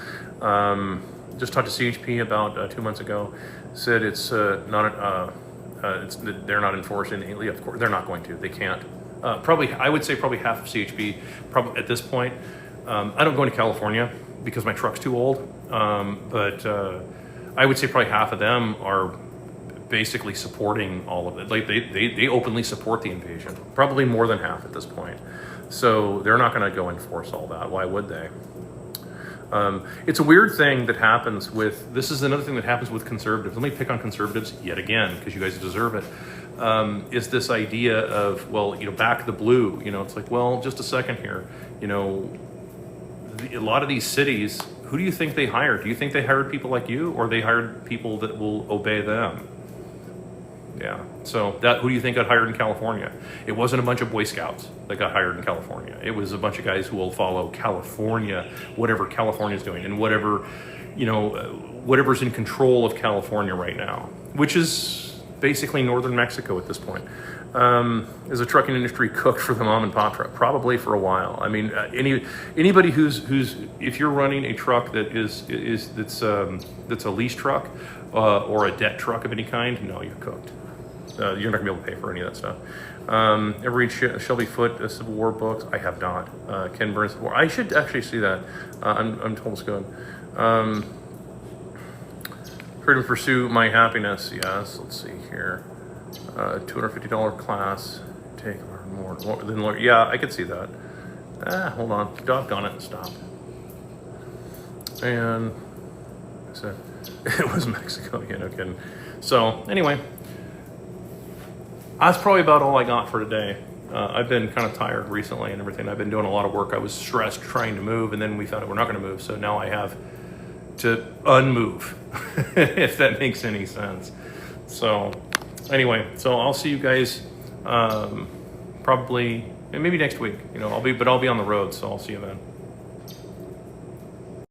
Just talked to CHP about 2 months ago. Said it's not. They're not enforcing. Of course, they're not going to. They can't. I would say probably half of CHP. Probably at this point. I don't go into California because my truck's too old. But I would say probably half of them are basically supporting all of it. Like they openly support the invasion. Probably more than half at this point. So they're not going to go enforce all that. Why would they? It's a weird thing that happens this is another thing that happens with conservatives. Let me pick on conservatives yet again, because you guys deserve it. Is this idea of, well, back the blue, it's like, well, just a second here, a lot of these cities, who do you think they hired? Do you think they hired people like you, or they hired people that will obey them? Yeah. So who do you think got hired in California? It wasn't a bunch of Boy Scouts that got hired in California. It was a bunch of guys who will follow California, whatever California's doing, and whatever's in control of California right now, which is basically northern Mexico at this point. Is the trucking industry cooked for the mom and pop truck? Probably for a while. I mean, anybody who's if you're running a truck that's a lease truck or a debt truck of any kind, no, you're cooked. you're not gonna be able to pay for any of that stuff. Ever read Shelby Foote Civil War books? I have not. Ken Burns Civil War. I should actually see that. I'm told it's good. Freedom to Pursue My Happiness. Yes. Let's see here. $250 class. Take more than learn. Yeah, I could see that. Hold on. Doggone it. Stop. And so it was Mexico. Yeah, no kidding. So anyway, that's probably about all I got for today. I've been kind of tired recently and everything. I've been doing a lot of work. I was stressed trying to move, and then we found out we're not going to move. So now I have to unmove, if that makes any sense. So anyway, so I'll see you guys probably maybe next week. I'll be on the road, so I'll see you then.